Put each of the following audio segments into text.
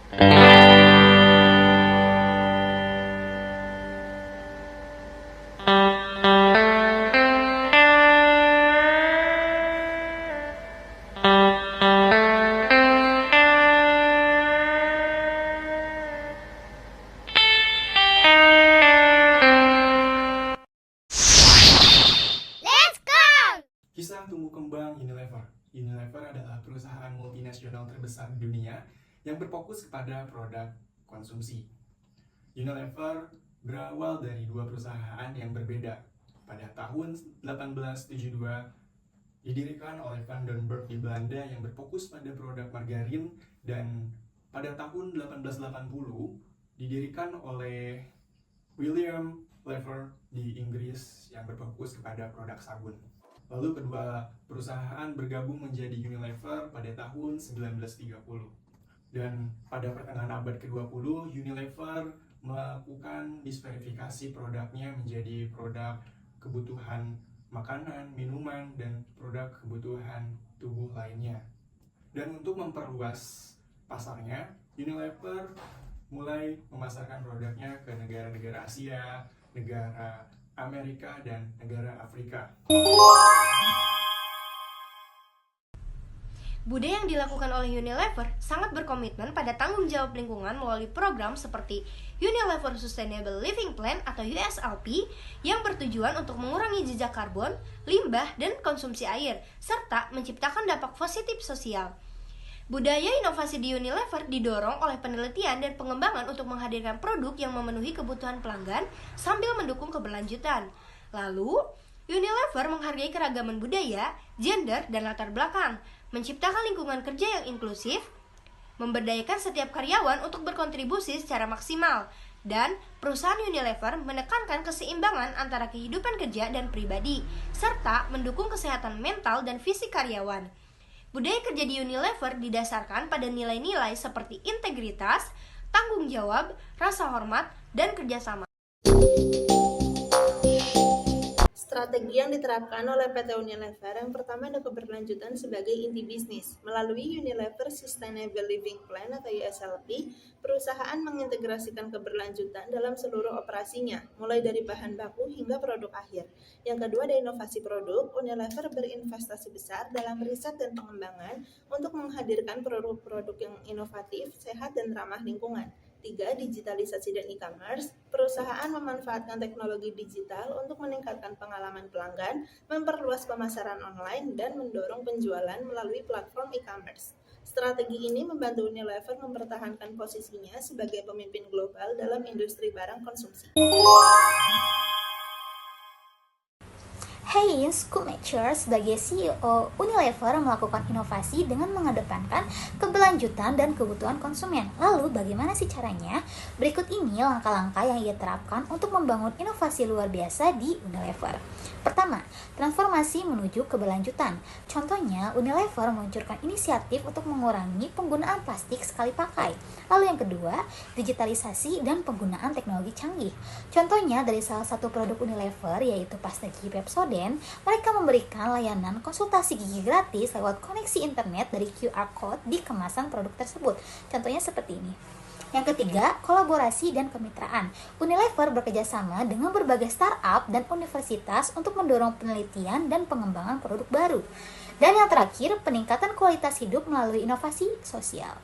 Kisah tumbuh kembang Unilever. Unilever adalah perusahaan multinasional terbesar di dunia yang berfokus kepada produk konsumsi. Unilever berawal dari dua perusahaan yang berbeda. Pada tahun 1872, didirikan oleh Van den Berg di Belanda yang berfokus pada produk margarin, dan pada tahun 1880 didirikan oleh William Lever di Inggris yang berfokus kepada produk sabun. Lalu kedua perusahaan bergabung menjadi Unilever pada tahun 1930. Dan pada pertengahan abad ke-20, Unilever melakukan disverifikasi produknya menjadi produk kebutuhan makanan, minuman, dan produk kebutuhan tubuh lainnya. Dan untuk memperluas pasarnya, Unilever mulai memasarkan produknya ke negara-negara Asia, negara Amerika, dan negara Afrika. Budaya yang dilakukan oleh Unilever sangat berkomitmen pada tanggung jawab lingkungan melalui program seperti Unilever Sustainable Living Plan atau USLP yang bertujuan untuk mengurangi jejak karbon, limbah, dan konsumsi air, serta menciptakan dampak positif sosial. Budaya inovasi di Unilever didorong oleh penelitian dan pengembangan untuk menghadirkan produk yang memenuhi kebutuhan pelanggan sambil mendukung keberlanjutan. Lalu, Unilever menghargai keragaman budaya, gender, dan latar belakang, menciptakan lingkungan kerja yang inklusif, memberdayakan setiap karyawan untuk berkontribusi secara maksimal, dan perusahaan Unilever menekankan keseimbangan antara kehidupan kerja dan pribadi, serta mendukung kesehatan mental dan fisik karyawan. Budaya kerja di Unilever didasarkan pada nilai-nilai seperti integritas, tanggung jawab, rasa hormat, dan kerjasama. Strategi yang diterapkan oleh PT Unilever yang pertama ada keberlanjutan sebagai inti bisnis. Melalui Unilever Sustainable Living Plan atau USLP, perusahaan mengintegrasikan keberlanjutan dalam seluruh operasinya, mulai dari bahan baku hingga produk akhir. Yang kedua ada inovasi produk. Unilever berinvestasi besar dalam riset dan pengembangan untuk menghadirkan produk-produk yang inovatif, sehat, dan ramah lingkungan. 3. Digitalisasi dan e-commerce. Perusahaan memanfaatkan teknologi digital untuk meningkatkan pengalaman pelanggan, memperluas pemasaran online, dan mendorong penjualan melalui platform e-commerce. Strategi ini membantu Unilever mempertahankan posisinya sebagai pemimpin global dalam industri barang konsumsi. Heinz Schumacher sebagai CEO Unilever melakukan inovasi dengan mengedepankan keberlanjutan dan kebutuhan konsumen. Lalu bagaimana sih caranya? Berikut ini langkah-langkah yang ia terapkan untuk membangun inovasi luar biasa di Unilever. Pertama, transformasi menuju keberlanjutan. Contohnya, Unilever meluncurkan inisiatif untuk mengurangi penggunaan plastik sekali pakai. Lalu yang kedua, digitalisasi dan penggunaan teknologi canggih. Contohnya dari salah satu produk Unilever yaitu pasta gigi Pepsodent, mereka memberikan layanan konsultasi gigi gratis lewat koneksi internet dari QR Code di kemasan produk tersebut. Contohnya seperti ini. Yang ketiga, kolaborasi dan kemitraan. Unilever bekerjasama dengan berbagai startup dan universitas untuk mendorong penelitian dan pengembangan produk baru. Dan yang terakhir, peningkatan kualitas hidup melalui inovasi sosial.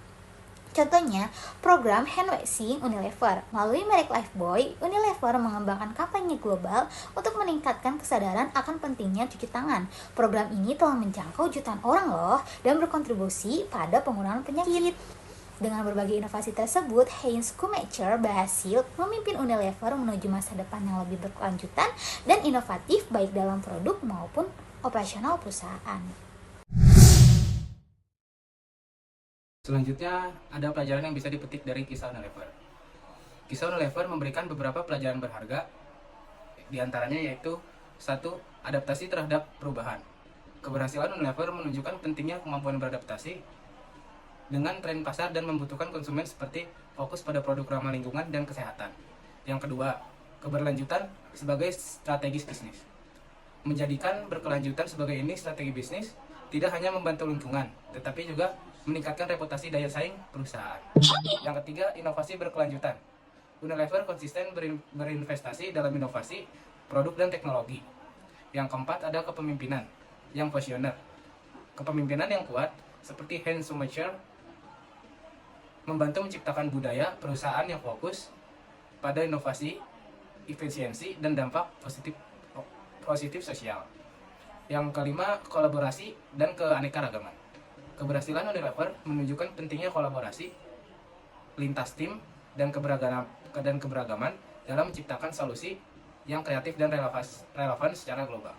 Contohnya, program hand waxing Unilever. Melalui merek Lifebuoy, Unilever mengembangkan kampanye global untuk meningkatkan kesadaran akan pentingnya cuci tangan. Program ini telah menjangkau jutaan orang loh dan berkontribusi pada pengurangan penyakit. Dengan berbagai inovasi tersebut, Heinz Schumacher berhasil memimpin Unilever menuju masa depan yang lebih berkelanjutan dan inovatif baik dalam produk maupun operasional perusahaan. Selanjutnya, ada pelajaran yang bisa dipetik dari kisah Unilever. Kisah Unilever memberikan beberapa pelajaran berharga, di antaranya yaitu 1. Adaptasi terhadap perubahan. Keberhasilan Unilever menunjukkan pentingnya kemampuan beradaptasi dengan tren pasar dan membutuhkan konsumen seperti fokus pada produk ramah lingkungan dan kesehatan. Yang kedua, keberlanjutan sebagai strategis bisnis. Menjadikan berkelanjutan sebagai ini strategi bisnis tidak hanya membantu lingkungan, tetapi juga meningkatkan reputasi daya saing perusahaan. Yang ketiga, inovasi berkelanjutan. Unilever konsisten berinvestasi dalam inovasi, produk dan teknologi. Yang keempat ada kepemimpinan yang visioner. Kepemimpinan yang kuat seperti Hans Schumacher membantu menciptakan budaya perusahaan yang fokus pada inovasi, efisiensi, dan dampak positif sosial. Yang kelima, kolaborasi dan keanekaragaman. Keberhasilan Unilever menunjukkan pentingnya kolaborasi lintas tim dan keberagaman dalam menciptakan solusi yang kreatif dan relevan secara global.